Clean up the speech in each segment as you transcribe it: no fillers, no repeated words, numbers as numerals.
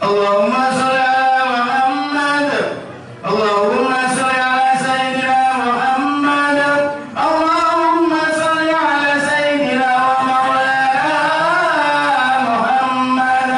Allahumma sholli ala Muhammad. Allahumma sholli ala sayyidina Muhammad. Allahumma sholli ala sayyidina wa maulana Muhammad.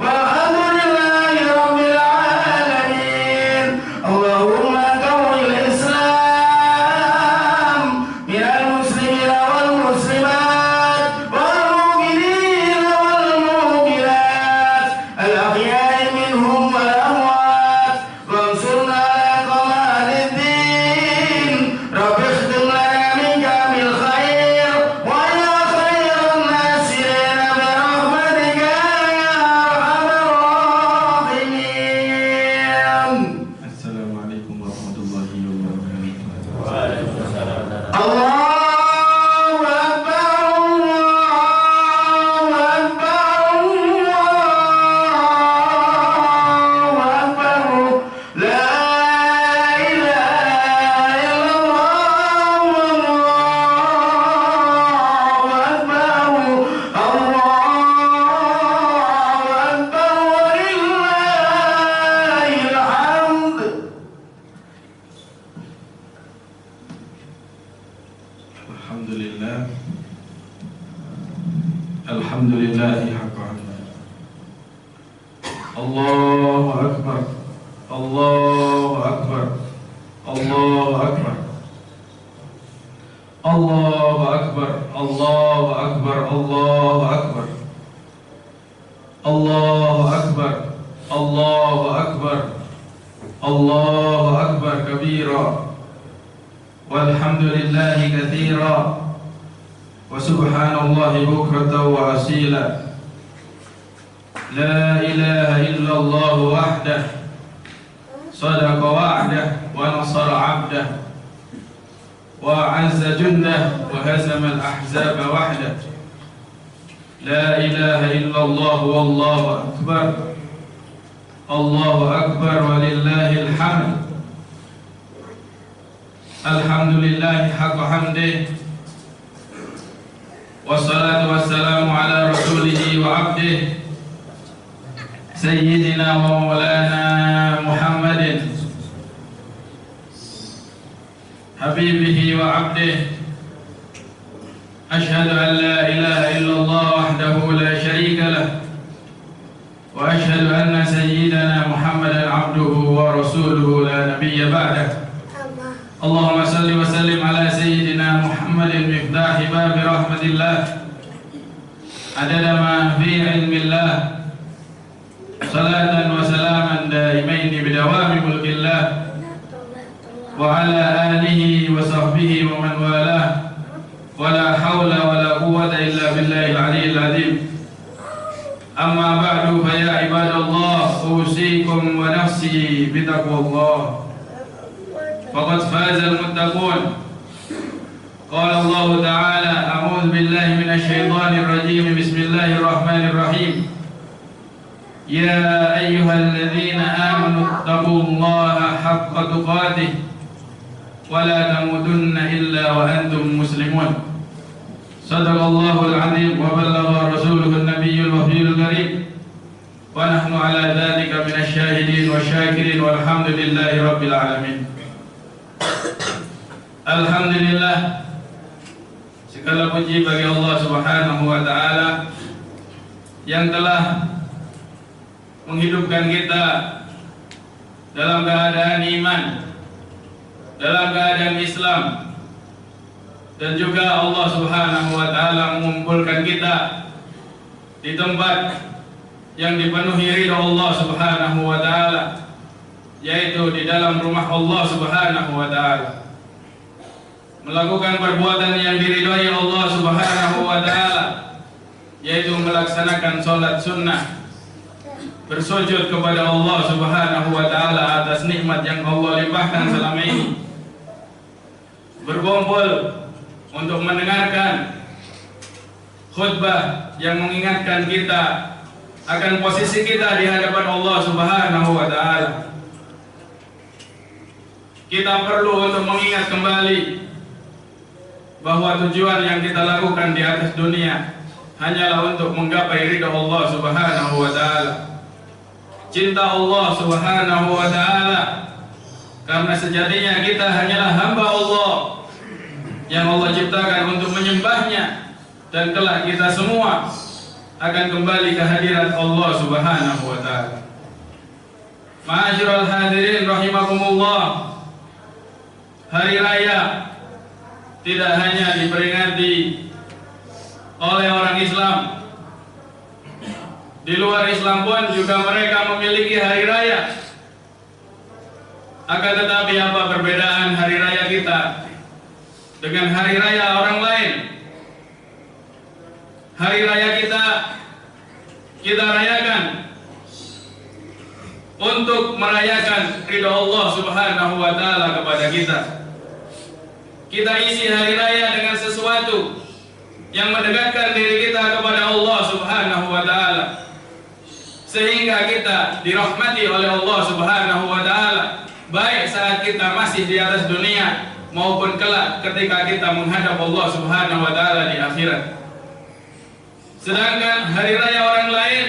Walhamdulillahi rabbil alamin. Allahumma qawwil Islam minal muslimina wal muslimat wal mu'minina wal mu'minat al ahya'i minhum wal amwat wansurna ala qamariddin. Rabbi ikhtim lana min kamil khair wa ya khairan nasirin bi rahmatika ya arhamar rahimin. Assalamualaikum warahmatullahi wabarakatuh. Allahu Akbar, Allahu Akbar, Allahu Akbar. La ilaha illallah, Allahu Akbar, Allahu Akbar, walillahil hamd. Alhamdulillah. Alhamdulillahi haqqa hamdi. Allahu Akbar, Allahu Akbar, Allahu Akbar, Allahu Akbar, Allahu Akbar, Allahu Akbar, Allahu Akbar, Allahu Akbar, Allahu Akbar kabira. Walhamdulillahi katsira wa subhanallahi bukratan wa asila. La ilaha illallah wahdah sadaqa wa'dah wa nasara 'abdah wa 'azza jundah wa hazama al-ahzaba wahdah. La ilaha illallah wallahu akbar. Allahu akbar walillahil hamd. Alhamdulillahi haqqa hamdih. Wassalatu wassalamu ala rasulihi wa abdih Sayyidina wa maulana Muhammadin habibihi wa abdih. Ashhadu an la ilaha illallah wahdahu la sharika lah wa ashhadu anna sayyidana Muhammadan abduhu wa rasuluhu la nabiyya ba'dah. Allahumma salli wa sallim ala sayyidina Muhammadin miftahi babi rahmatillah adada ma fi ilmillah salatan wa salaman daimaini bidawami mulkillah wa ala alihi wa sahbihi wa man walah wa la hawla wa la quwwata illa billahil aliyyil azim. Amma ba'du, fa ya ibadallah, usikum wa nafsi bitaqwallah. فقد فاز المتقون. قال الله تعالى: أعوذ بالله من الشيطان الرجيم. بسم الله الرحمن الرحيم. يا أيها الذين آمنوا اتقوا الله حق تقاته ولا تموتن إلا وأنتم مسلمون. صدق الله العظيم وبلغ رسوله النبي الوفي الكريم ونحن على ذلك من الشاهدين والشاكرين والحمد لله رب العالمين. Alhamdulillah, segala puji bagi Allah Subhanahu wa Ta'ala yang telah menghidupkan kita dalam keadaan iman, dalam keadaan Islam, dan juga Allah Subhanahu wa Ta'ala mengumpulkan kita di tempat yang dipenuhi ridha Allah Subhanahu wa Ta'ala, yaitu di dalam rumah Allah Subhanahu wa Ta'ala, melakukan perbuatan yang diridhai Allah Subhanahu wa Ta'ala, yaitu melaksanakan sholat sunnah, bersujud kepada Allah Subhanahu wa Ta'ala atas nikmat yang Allah limpahkan selama ini, berkumpul untuk mendengarkan khutbah yang mengingatkan kita akan posisi kita di hadapan Allah Subhanahu wa Ta'ala. Kita perlu untuk mengingat kembali bahwa tujuan yang kita lakukan di atas dunia hanyalah untuk menggapai ridha Allah Subhanahu wa Ta'ala. cinta Allah Subhanahu wa Ta'ala, karena sejatinya kita hanyalah hamba Allah yang Allah ciptakan untuk menyembahnya, dan kelak kita semua akan kembali ke hadirat Allah Subhanahu wa Ta'ala. Ma'asyiral hadirin rahimakumullah, hari raya tidak hanya diperingati oleh orang Islam, di luar Islam pun juga mereka memiliki hari raya. Akan tetapi apa perbedaan hari raya kita dengan hari raya orang lain? Hari raya kita rayakan untuk merayakan ridha Allah Subhanahu wa Ta'ala kepada kita. Kita isi hari raya dengan sesuatu yang mendekatkan diri kita kepada Allah Subhanahu wa Ta'ala, sehingga kita dirahmati oleh Allah Subhanahu wa Ta'ala, baik saat kita masih di atas dunia maupun kelak ketika kita menghadap Allah Subhanahu wa Ta'ala di akhirat. Sedangkan hari raya orang lain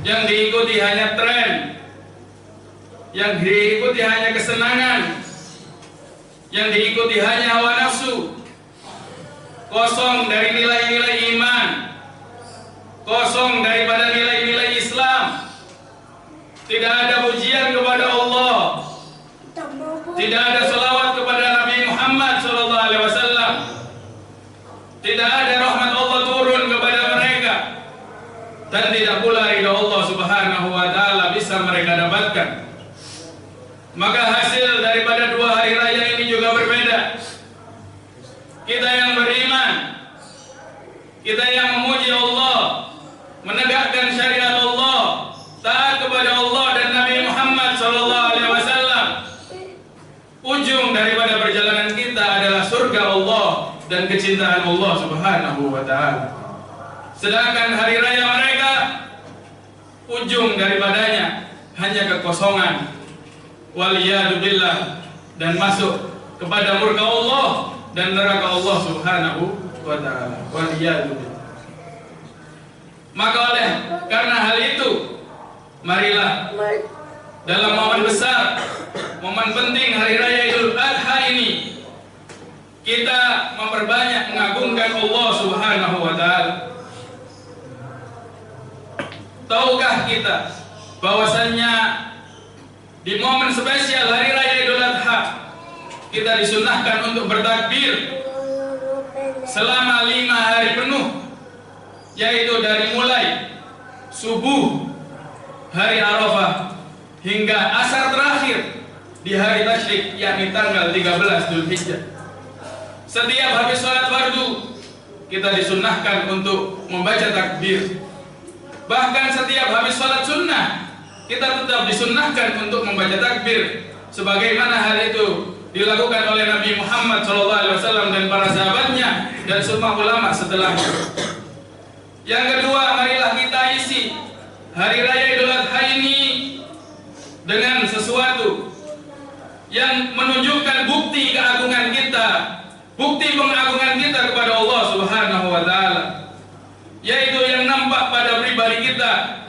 yang diikuti hanya tren, yang diikuti hanya kesenangan, yang diikuti hanya hawa nafsu, kosong dari nilai-nilai iman, kosong daripada nilai-nilai Islam. Tidak ada pujian kepada Allah, tidak ada salawat kepada Nabi Muhammad SAW, tidak ada rahmat Allah turun kepada mereka, dan tidak pula ridha Allah Subhanahu wa Ta'ala bisa mereka dapatkan. Maka hasil daripada dua hari raya ini juga berbeda. Kita yang beriman, kita yang memuji Allah, menegakkan syariat Allah, taat kepada Allah dan Nabi Muhammad SAW, ujung daripada perjalanan kita adalah surga Allah dan kecintaan Allah Subhanahu wa Ta'ala. Sedangkan hari raya mereka, ujung daripadanya hanya kekosongan, waliyadu billah, dan masuk kepada murka Allah dan neraka Allah Subhanahu wa Ta'ala, waliyadu billah. Maka oleh karena hal itu, marilah dalam momen besar, momen penting hari raya Idul Adha ini, kita memperbanyak mengagungkan Allah Subhanahu wa Ta'ala. Tahukah kita bahwasannya di momen spesial hari raya Idul Adha kita disunahkan untuk bertakbir selama 5 hari penuh, yaitu dari mulai subuh hari Arafah hingga asar terakhir di hari tasyrik, yakni tanggal 13 Dzulhijjah. Setiap habis sholat fardu kita disunahkan untuk membaca takbir. Bahkan setiap habis sholat sunnah kita tetap disunnahkan untuk membaca takbir, sebagaimana hal itu dilakukan oleh Nabi Muhammad SAW dan para sahabatnya dan semua ulama setelahnya. Yang kedua, marilah kita isi hari raya Idul Adha ini dengan sesuatu yang menunjukkan bukti keagungan kita, bukti pengagungan kita kepada Allah Subhanahu wa Ta'ala, yaitu yang nampak pada pribadi kita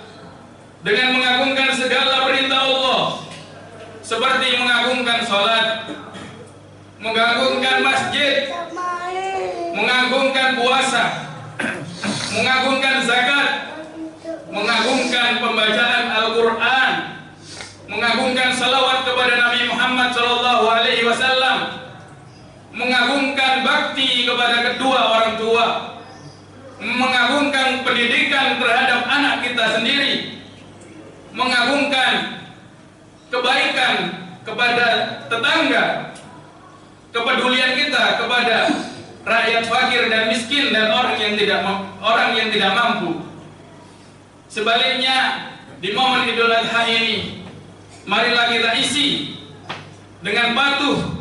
dengan mengagungkan segala perintah Allah, seperti mengagungkan sholat, mengagungkan masjid, mengagungkan puasa, mengagungkan zakat, mengagungkan pembacaan Al-Quran, mengagungkan salawat kepada Nabi Muhammad SAW, mengagungkan bakti kepada kedua orang tua, mengagungkan pendidikan terhadap anak kita sendiri, mengagungkan kebaikan kepada tetangga, kepedulian kita kepada rakyat fakir dan miskin dan orang yang tidak mampu. Sebaliknya, di momen Idul Adha ini, marilah kita isi dengan patuh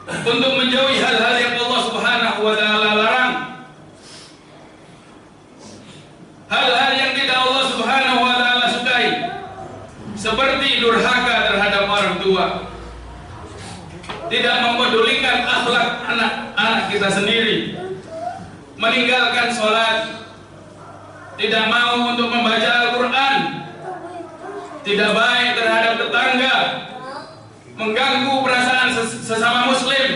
untuk menjauhi hal-hal yang Allah Subhanahu wa Ta'ala larang, hal-hal yang tidak Allah Subhanahu wa Ta'ala sukai, seperti durhaka terhadap orang tua, tidak mempedulikan akhlak anak-anak kita sendiri, meninggalkan sholat, tidak mau untuk membaca Al-Quran, tidak baik terhadap tetangga, mengganggu perasaan sesama muslim,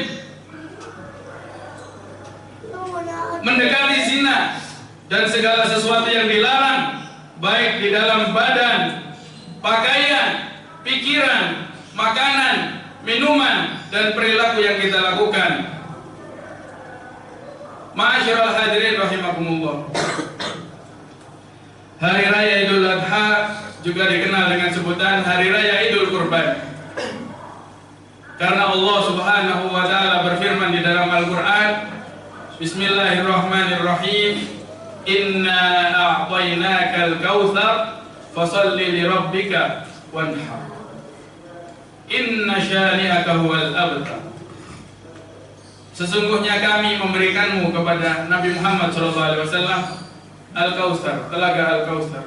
mendekati zina dan segala sesuatu yang dilarang, baik di dalam badan, pakaian, pikiran, makanan, minuman, dan perilaku yang kita lakukan. Ma'asyiral hadirin rahimakumullah. Hari Raya Idul Adha juga dikenal dengan sebutan Hari Raya Idul Kurban. Karena Allah Subhanahu wa taala berfirman di dalam Al-Qur'an, Bismillahirrahmanirrahim, Inna a'tainakal kautsar fasholli li rabbika wanhar. Inna syani'aka huwal abtar. Sesungguhnya kami memberikanmu kepada Nabi Muhammad SAW Al-Kautsar, telaga Al-Kautsar.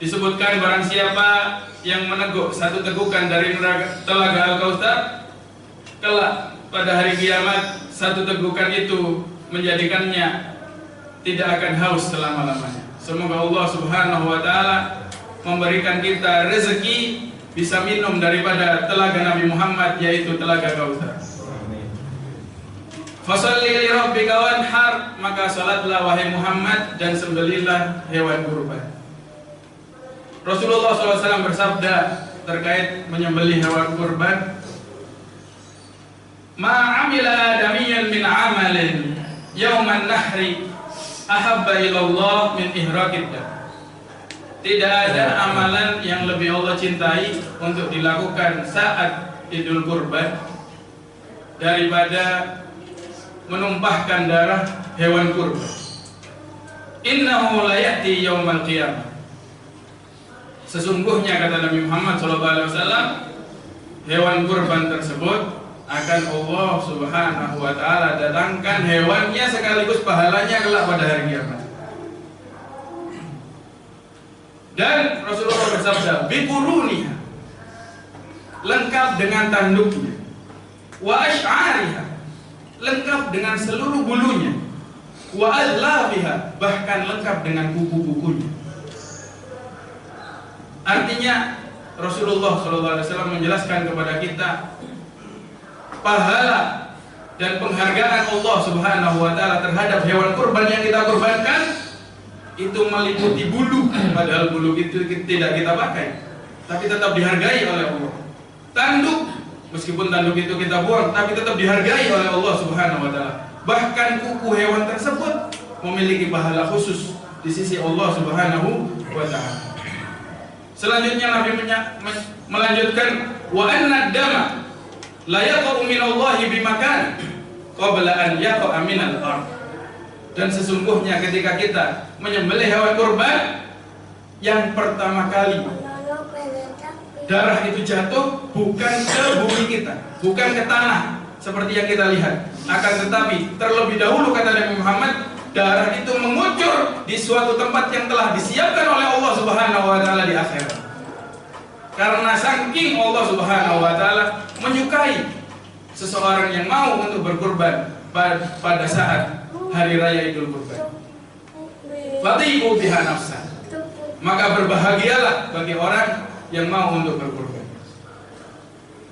Disebutkan barang siapa yang meneguk satu tegukan dari telaga Al-Kautsar, kelak pada hari kiamat satu tegukan itu menjadikannya tidak akan haus selama-lamanya. Semoga Allah Subhanahu wa taala memberikan kita rezeki bisa minum daripada telaga Nabi Muhammad, yaitu telaga Kautsar. Fasholli li rabbika wanhar, maka salatlah wahai Muhammad dan sembelihlah hewan kurban. Rasulullah SAW bersabda terkait menyembelih hewan kurban, Ma amila adamiyan min amalin yauman nahri ahabba ilallah min ihraqid dam. Tidak ada amalan yang lebih Allah cintai untuk dilakukan saat Idul Kurban daripada menumpahkan darah hewan kurban. Innahu la ya'ti yaumal qiyamah. Sesungguhnya kata Nabi Muhammad SAW, hewan kurban tersebut akan Allah Subhanahu wa taala datangkan hewannya sekaligus pahalanya kelak pada hari kiamat. Dan Rasulullah bersabda, biquruniha, lengkap dengan tanduknya, wa ash'ariha, lengkap dengan seluruh bulunya, wa adlafiha, bahkan lengkap dengan kuku-kukunya. Artinya Rasulullah SAW menjelaskan kepada kita pahala dan penghargaan Allah Subhanahu wa taala terhadap hewan kurban yang kita kurbankan itu meliputi bulu, padahal bulu itu tidak kita pakai, tapi tetap dihargai oleh Allah. Tanduk, meskipun tanduk itu kita buang, tapi tetap dihargai oleh Allah Subhanahu wa taala. Bahkan kuku hewan tersebut memiliki pahala khusus di sisi Allah Subhanahu wa taala. Selanjutnya Nabi melanjutkan, wa anna dama la yaqa'u minallahi bimakan qabla an yaqa'a minal ardh. Dan sesungguhnya ketika kita menyembelih hewan kurban, yang pertama kali darah itu jatuh bukan ke bumi kita, bukan ke tanah seperti yang kita lihat, akan tetapi terlebih dahulu kata Nabi Muhammad, darah itu mengucur di suatu tempat yang telah disiapkan oleh Allah Subhanahu wa taala di akhirat. Karena saking Allah Subhanahu wa taala menyukai seseorang yang mau untuk berkurban pada saat hari raya Idul Kurban. Fatihu biha nafsa, maka berbahagialah bagi orang yang mau untuk berkurban.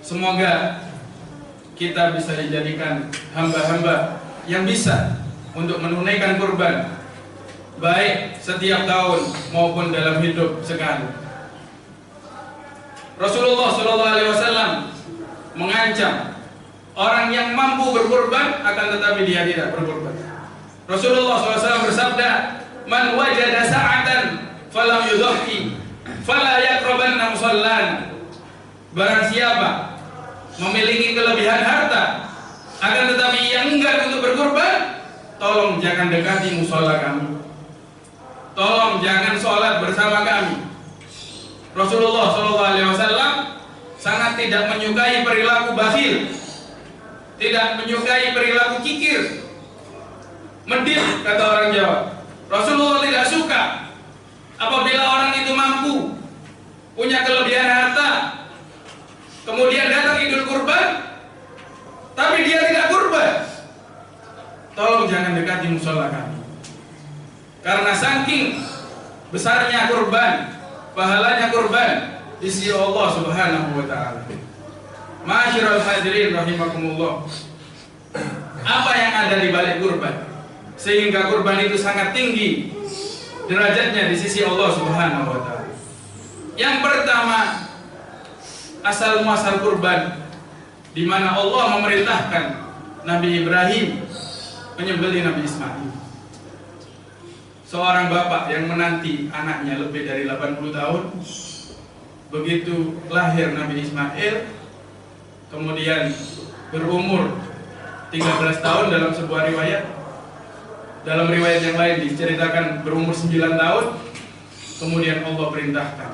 Semoga kita bisa dijadikan hamba-hamba yang bisa untuk menunaikan kurban, baik setiap tahun maupun dalam hidup sekali. Rasulullah SAW mengancam orang yang mampu berkurban akan tetapi dia tidak berkurban. Rasulullah SAW bersabda, Man wajada sa'atan falam yudhhi fala yaqrabanna musallana. Barang siapa memiliki kelebihan harta akan tetapi yang enggan untuk berkurban, tolong jangan dekati musola kami, tolong jangan sholat bersama kami. Rasulullah SAW sangat tidak menyukai perilaku bakhil, tidak menyukai perilaku kikir, medit kata orang Jawa. Rasulullah tidak suka apabila orang itu mampu, punya kelebihan harta, kemudian datang Idul Kurban tapi dia tidak kurban. Tolong jangan dekati musola kami. Karena saking besarnya kurban, pahalanya kurban di sisi Allah Subhanahu wa taala. Ma'asyiral hadirin rahimakumullah. Apa yang ada di balik kurban sehingga kurban itu sangat tinggi derajatnya di sisi Allah Subhanahu wa taala? Yang pertama, asal muasal kurban di mana Allah memerintahkan Nabi Ibrahim menyembelih Nabi Ismail. Seorang bapak yang menanti anaknya lebih dari 80 tahun, begitu lahir Nabi Ismail, kemudian berumur 13 tahun dalam sebuah riwayat. Dalam riwayat yang lain diceritakan berumur 9 tahun, kemudian Allah perintahkan,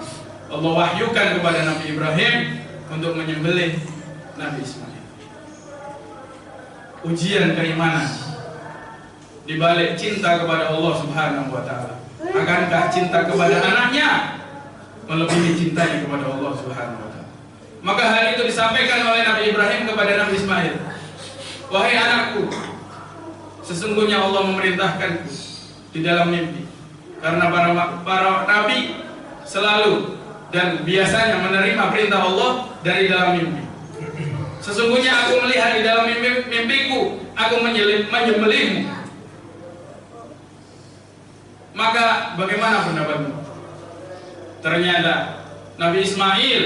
Allah wahyukan kepada Nabi Ibrahim untuk menyembelih Nabi Ismail. Ujian keimanan di balik cinta kepada Allah Subhanahu wa taala. Akankah cinta kepada anaknya melebihi cintanya kepada Allah Subhanahu wa taala? Maka hal itu disampaikan oleh Nabi Ibrahim kepada Nabi Ismail. Wahai anakku, sesungguhnya Allah memerintahkanku di dalam mimpi. Karena para nabi selalu dan biasanya menerima perintah Allah dari dalam mimpi. Sesungguhnya aku melihat di dalam mimpiku, aku menyembelihmu. Maka bagaimana pendapatmu? Ternyata Nabi Ismail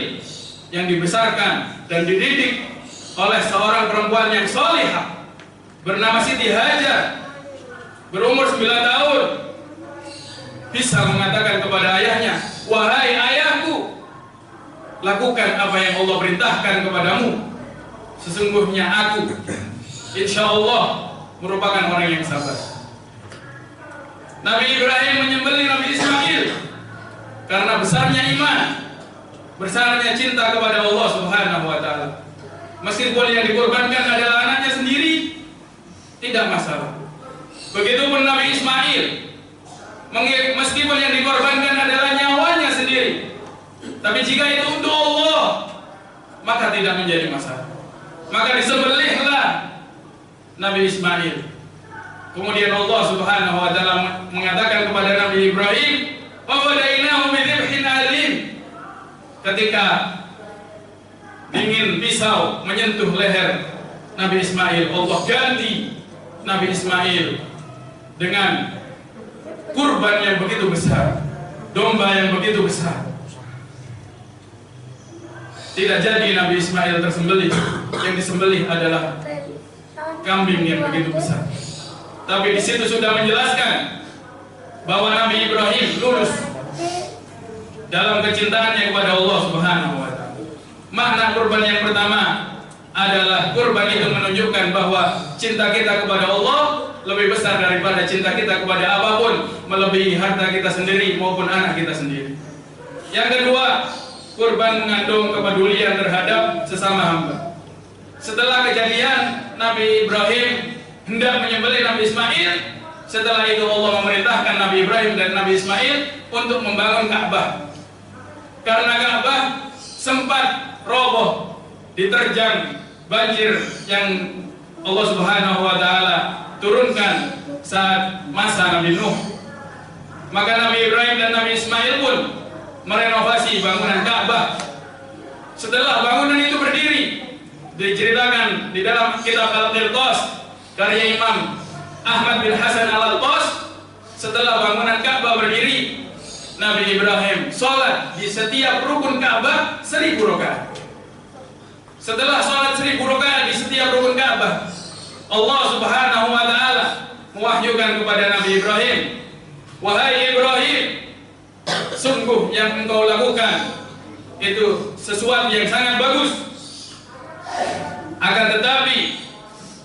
yang dibesarkan dan dididik oleh seorang perempuan yang salihah bernama Siti Hajar, berumur 9 tahun, bisa mengatakan kepada ayahnya, wahai ayahku, lakukan apa yang Allah perintahkan kepadamu. Sesungguhnya aku, insya Allah, merupakan orang yang sabar. Nabi Ibrahim menyembelih Nabi Ismail karena besarnya iman, besarnya cinta kepada Allah Subhanahu wa taala. Meskipun yang dikorbankan adalah anaknya sendiri, tidak masalah. Begitupun Nabi Ismail, meskipun yang dikorbankan adalah nyawanya sendiri, tapi jika itu untuk Allah, maka tidak menjadi masalah. Maka disembelihlah Nabi Ismail. Kemudian Allah Subhanahu wa taala mengatakan kepada Nabi Ibrahim, "Wa fadainahu bidzibhin alim." Ketika ingin pisau menyentuh leher Nabi Ismail, Allah ganti Nabi Ismail dengan kurban yang begitu besar, domba yang begitu besar. Tidak jadi Nabi Ismail tersembelih, yang disembelih adalah kambing yang begitu besar. Tapi di situ sudah menjelaskan bahwa Nabi Ibrahim lurus dalam kecintaannya kepada Allah Subhanahu wa taala. Makna kurban yang pertama adalah kurban itu menunjukkan bahwa cinta kita kepada Allah lebih besar daripada cinta kita kepada apapun, melebihi harta kita sendiri maupun anak kita sendiri. Yang kedua, kurban mengandung kepedulian terhadap sesama hamba. Setelah kejadian Nabi Ibrahim hendak menyembelih Nabi Ismail, setelah itu Allah memerintahkan Nabi Ibrahim dan Nabi Ismail untuk membangun Ka'bah. Karena Ka'bah sempat roboh, diterjang banjir yang Allah Subhanahu wa taala turunkan saat masa Nabi Nuh. Maka Nabi Ibrahim dan Nabi Ismail pun merenovasi bangunan Ka'bah. Setelah bangunan itu berdiri, diceritakan di dalam kitab Al-Qirtas karya Imam Ahmad bin Hasan Al-Altas, setelah bangunan Ka'bah berdiri, Nabi Ibrahim sholat di setiap rukun Ka'bah 1000 rakaat. Setelah sholat 1000 rakaat di setiap rukun Ka'bah, Allah Subhanahu wa taala mewahyukan kepada Nabi Ibrahim, wahai Ibrahim, sungguh yang engkau lakukan itu sesuatu yang sangat bagus. Akan tetapi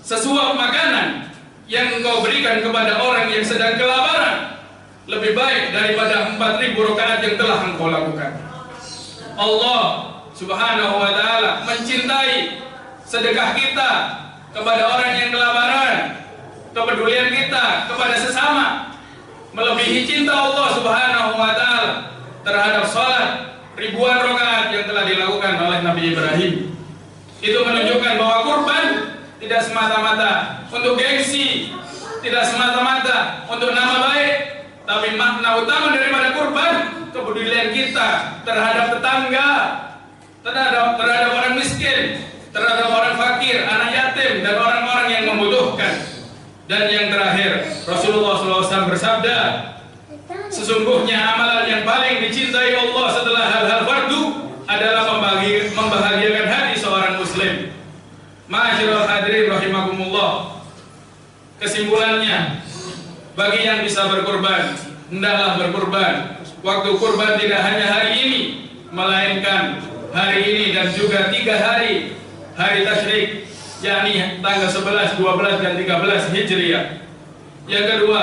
sesuap makanan yang engkau berikan kepada orang yang sedang kelaparan lebih baik daripada 4000 rakaat yang telah engkau lakukan. Allah Subhanahu wa taala mencintai sedekah kita kepada orang yang kelaparan, kepedulian kita kepada sesama melebihi cinta Allah Subhanahu wa taala terhadap salat ribuan rakaat yang telah dilakukan oleh Nabi Ibrahim. Itu menunjukkan bahwa kurban tidak semata-mata untuk gengsi, tidak semata-mata untuk nama baik, tapi makna utama daripada kurban kepedulian kepedulian kita terhadap tetangga, terhadap orang miskin, terhadap orang fakir, anak yatim, dan orang-orang yang membutuhkan. Dan yang terakhir, Rasulullah SAW bersabda, sesungguhnya amalan yang paling dicintai Allah setelah hal-hal fardu adalah membahagiakan hati seorang muslim. Ma'asyiral hadirin rahimakumullah. Kesimpulannya, bagi yang bisa berkurban, hendaklah berkurban. Waktu kurban tidak hanya hari ini, melainkan hari ini dan juga 3 hari tasyrik, yakni tanggal 11, 12, dan 13 Hijriah. Yang kedua,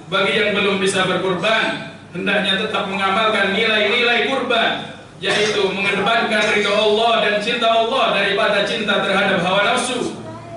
bagi yang belum bisa berkurban, hendaknya tetap mengamalkan nilai-nilai kurban, yaitu mengedepankan ridha Allah dan cinta Allah daripada cinta terhadap hawa nafsu.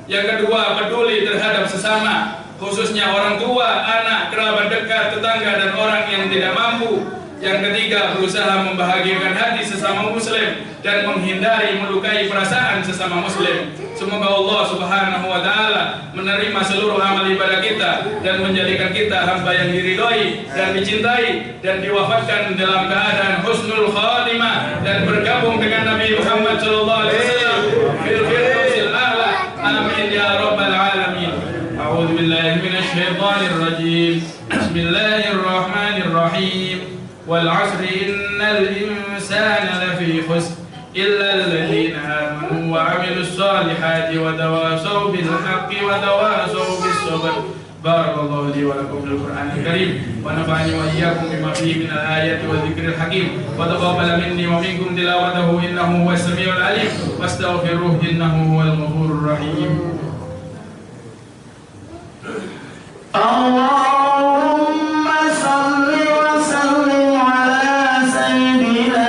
Yang kedua, peduli terhadap sesama, khususnya orang tua, anak, kerabat dekat, tetangga, dan orang yang tidak mampu. Yang ketiga, berusaha membahagiakan hati sesama muslim dan menghindari melukai perasaan sesama muslim. Semoga Allah Subhanahu wa taala menerima seluruh amal ibadah kita dan menjadikan kita hamba yang diridhoi dan dicintai, dan diwafatkan dalam keadaan husnul khatimah dan bergabung dengan Nabi Muhammad sallallahu alaihi wasallam fil firdausil a'la. Amin ya rabbal alamin. A'udzu billahi minasy syaithanir rajim. Bismillahirrahmanirrahim. Wal 'asri innal insana lafi khusr illa alladhina amanu wa 'amilus solihati wa tawasaw bil haqqi wa tawasaw bis sabr. Barakallahu li wa lakum fil Qur'anil Karim wa nafa'ani wa iyyakum bima fihi minal ayati wa dzikril hakim wa taqabbala minni wa minkum tilawatahu innahu huwas samiul alim wastaghfiruhu innahu huwal ghafurur rahim. Allahumma salli wa sallim ala sayyidina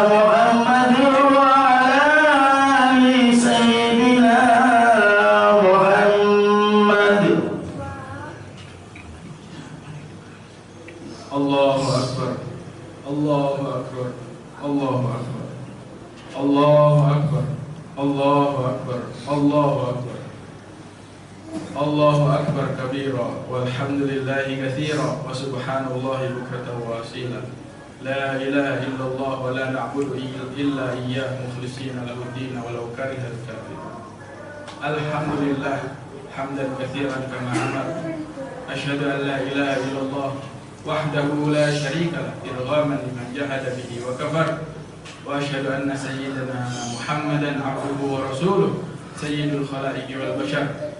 Muhammad wa ala ali sayyidina Muhammad. Allahu akbar. Allahu akbar. Allahu akbar. Allahu akbar. Allahu akbar. Allahu akbar. Allahu akbar kabira walhamdulillahi katsira wa subhanallahi bukratan wa asila. La ilaha illallah wa la na'budu illa iyyah mukhlishina lahu ad-din walau karihal kafirun. Alhamdulillah hamdan katsiran kama amar. Asyhadu an la ilaha illallah wahdahu la syarika lah irghaman liman jahada bihi wa kafar. Wa asyhadu anna sayyidana Muhammadan abduhu wa rasuluh sayyidul khalaiqi wal bashar.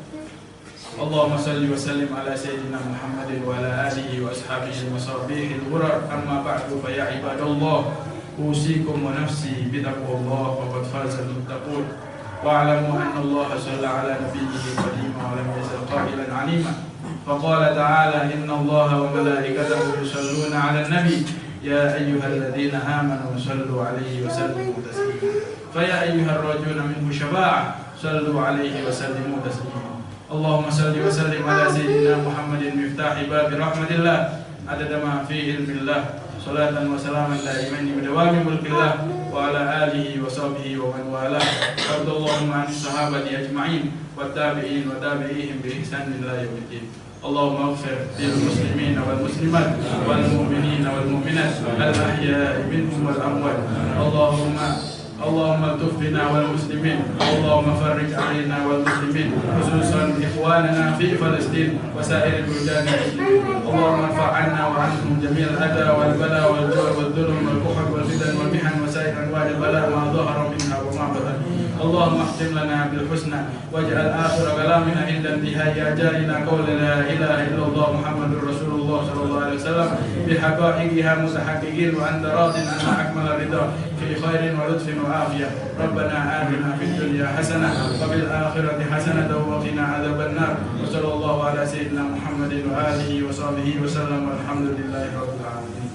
Allahumma salli wa sallim ala sayyidina Muhammadin wa ala alihi wa ashabihi wa sahbihi al-ghurar. Amma ba'du, fa ya ibadallah, usikum wa nafsi bitaqwallah wa qad faza al-muttaqun. Wa'lamu anna Allah shalla ala nabiyyihi qadima wa lam yazal qailan 'alima. Faqala ta'ala inna Allah wa malaikatahu yusalluna 'alan nabi ya ayyuhalladhina amanu sallu 'alaihi wa sallimu taslima. Fa ya ayyuhar rajuna minhu syafa'ah sallu 'alaihi wa sallimu taslima. Allahumma salli wa sallim ala sayyidina Muhammadin miftahi babi rahmatillah adada ma fi ilmillah salatan wa salaman daimaini bidawami mulkillah wa ala alihi wa sahbihi wa man walah. Allahumma anis sahabati ajma'in wa tabi'in wa tabi'ihim bi ihsan ila yaumiddin. Allahumma ighfir lil muslimin wal muslimat wal mu'minin wal mu'minat al ahya'i minhum wal amwat. Allahumma tuf bina wal muslimin. Allahumma farrij alaina wal muslimin, khususan ikhwanana fi Palestin wa sa'iril buldan muslimin. Allahumma arfa'anna wa anhum jami'al adha wal bala wal ju' wal dhulm wal kuhd wal fitan wal mihan wa sa'ir anwa'il bala ma dhahara minha wa ma batan. Allahumma ahtim lana bil husna waj'al akhir kalamina inda intihai ajalina qawla la ilaha illallah Muhammadur Rasulullah sallallahu alaihi wasallam bi haqa'iqiha mutahaqqiqin wa anta radin anna akmal ridha fi khairin wa lutfin wa afiyah. Rabbana atina fid dunya hasanah wa fil akhirati hasanah wa qina adzabannar. Wa sallallahu ala sayyidina Muhammadin wa alihi wa sahbihi wa sallam. Alhamdulillahi rabbil alamin.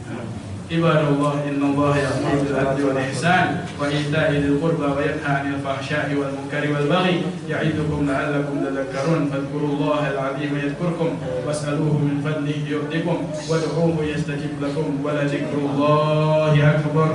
Ibadallah, innallaha ya'muru bil 'adli wal ihsan wa ita'i dzil qurba wa yanha 'anil fahsya'i wal munkari wal baghi ya'idukum la'allakum tadhakkarun. Fadhkurullaha al-'azima yadhkurkum was'aluhu min fadlihi yu'tikum wad'uuhu yastajib lakum wa la dzikrullahi akbar.